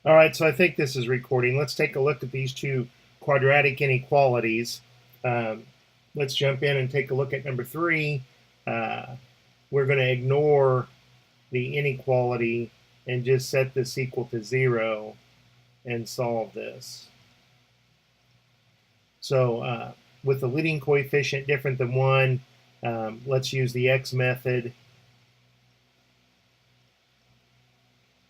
All right, so I think this is recording. Let's take a look at these two quadratic inequalities. Um, let's jump in and take a look at number 3. We're going to ignore the inequality and just set this equal to 0 and solve this. So with the leading coefficient different than 1, let's use the x method.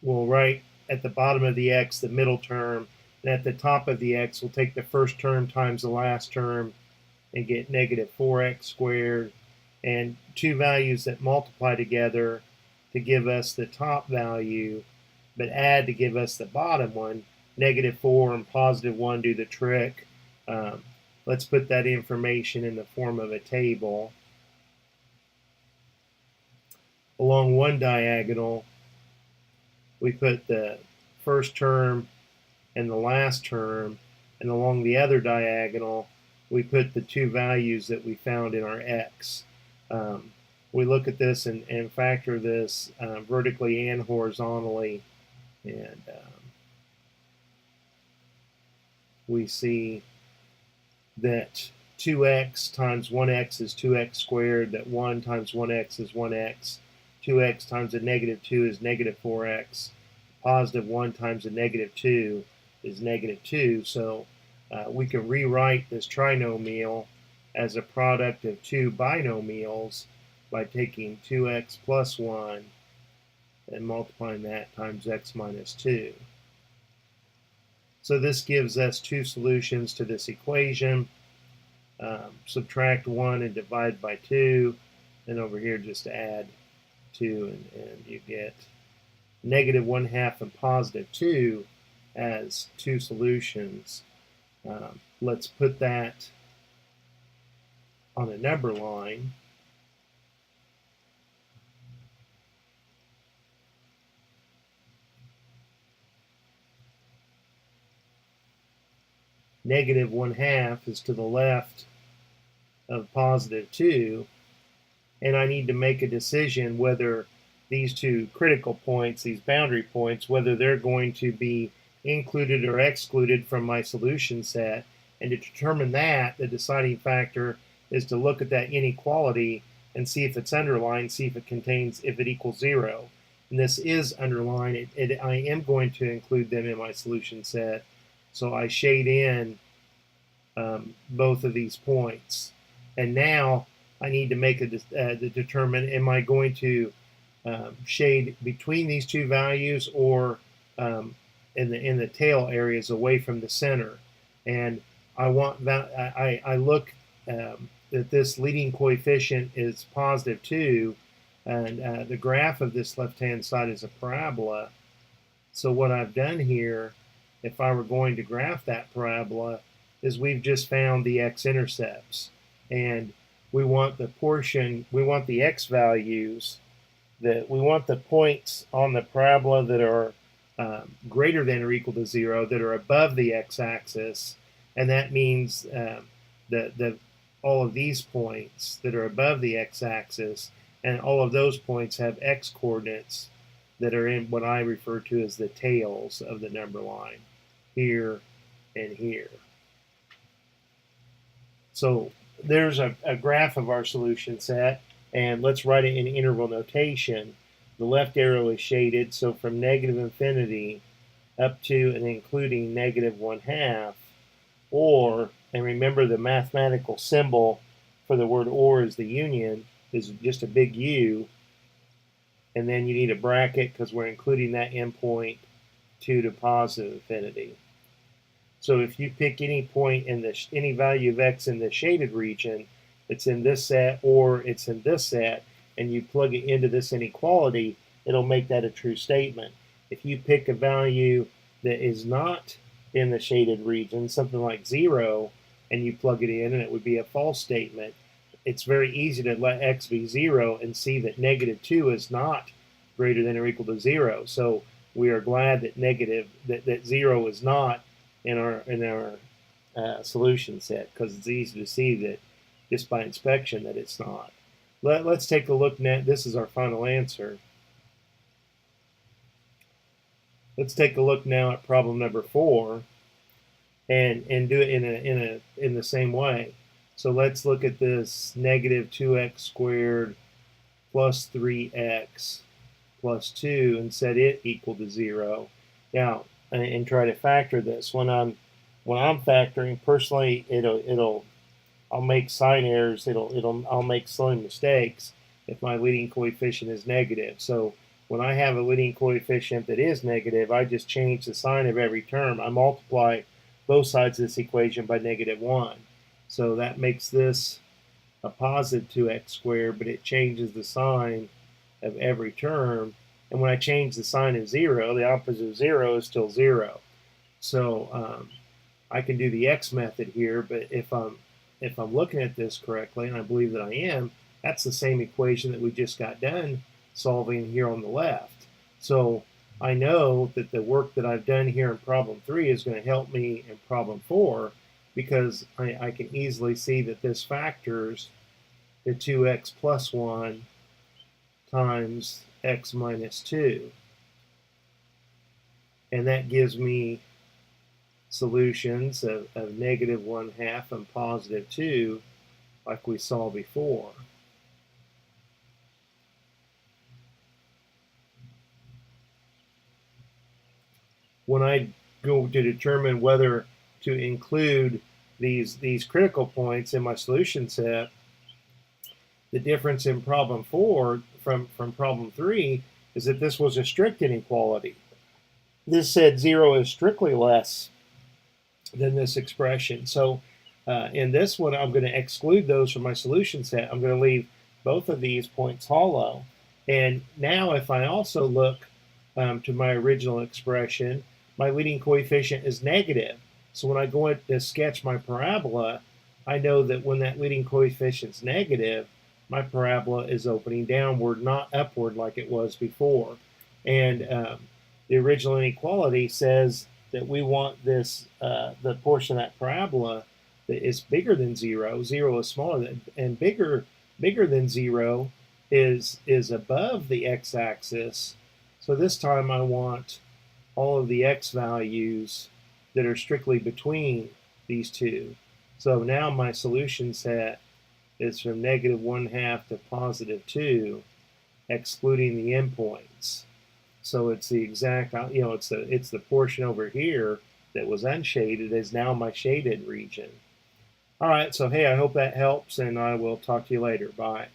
We'll write at the bottom of the x the middle term, and at the top of the x we'll take the first term times the last term and get negative 4x squared, and two values that multiply together to give us the top value but add to give us the bottom one. Negative 4 and positive 1 do the trick. Let's put that information in the form of a table. Along one diagonal we put the first term and the last term, and along the other diagonal we put the two values that we found in our x. We look at this and factor this vertically and horizontally, and we see that 2x times 1x is 2x squared, that 1 times 1x is 1x, 2x times a negative 2 is negative 4x, positive 1 times a negative 2 is negative 2. So we can rewrite this trinomial as a product of two binomials by taking 2x plus 1 and multiplying that times x minus 2. So this gives us two solutions to this equation. Subtract 1 and divide by 2, and over here just add 2, and you get negative 1/2 and positive 2 as two solutions. Let's put that on a number line. Negative 1/2 is to the left of positive 2, and I need to make a decision whether these two critical points, these boundary points, whether they're going to be included or excluded from my solution set. And to determine that, the deciding factor is to look at that inequality and see if it's underlined, see if it equals 0. And this is underlined. I am going to include them in my solution set. So I shade in both of these points. And now I need to make determine, am I going to shade between these two values or in the tail areas away from the center? And I want that. I look that this leading coefficient is positive 2, and the graph of this left-hand side is a parabola. So what I've done here, if I were going to graph that parabola, is we've just found the x-intercepts, and we want the x values, we want the points on the parabola that are greater than or equal to 0, that are above the x-axis, and that means that all of these points that are above the x-axis, and all of those points have x-coordinates that are in what I refer to as the tails of the number line, here and here. So there's a graph of our solution set, and let's write it in interval notation. The left arrow is shaded, so from negative infinity up to and including negative 1/2, or, and remember the mathematical symbol for the word or is the union, is just a big U, and then you need a bracket because we're including that endpoint 2 to positive infinity. So if you pick any point in any value of x in the shaded region, it's in this set or it's in this set, and you plug it into this inequality, it'll make that a true statement. If you pick a value that is not in the shaded region, something like 0, and you plug it in, and it would be a false statement. It's very easy to let x be 0 and see that negative 2 is not greater than or equal to 0. So we are glad that 0 is not in our solution set, because it's easy to see that just by inspection that it's not. Let's take a look now. This is our final answer. Let's take a look now at problem number 4 and do it in the same way. So let's look at this negative 2x squared plus 3x plus 2 and set it equal to 0. Now, and try to factor this. When I'm factoring, personally, I'll make sign errors. I'll make silly mistakes if my leading coefficient is negative. So when I have a leading coefficient that is negative, I just change the sign of every term. I multiply both sides of this equation by -1. So that makes this a positive 2x squared, but it changes the sign of every term. And when I change the sign of 0, the opposite of 0 is still 0. So I can do the x method here, but if I'm looking at this correctly, and I believe that I am, that's the same equation that we just got done solving here on the left. So I know that the work that I've done here in problem 3 is going to help me in problem 4, because I can easily see that this factors the 2x plus 1 times x minus 2. And that gives me solutions of -1/2 and +2, like we saw before. When I go to determine whether to include these critical points in my solution set, the difference in problem 4 from problem 3 is that this was a strict inequality. This said 0 is strictly less than this expression. So in this one, I'm going to exclude those from my solution set. I'm going to leave both of these points hollow. And now if I also look to my original expression, my leading coefficient is negative. So when I go to sketch my parabola, I know that when that leading coefficient is negative, my parabola is opening downward, not upward like it was before. And the original inequality says that we want this the portion of that parabola that is bigger than 0. 0 is smaller than, and bigger than 0 is above the x-axis. So this time I want all of the x values that are strictly between these two. So now my solution set is from -1/2 to +2, excluding the endpoints. So it's the exact, it's the portion over here that was unshaded is now my shaded region. All right, so hey, I hope that helps, and I will talk to you later. Bye.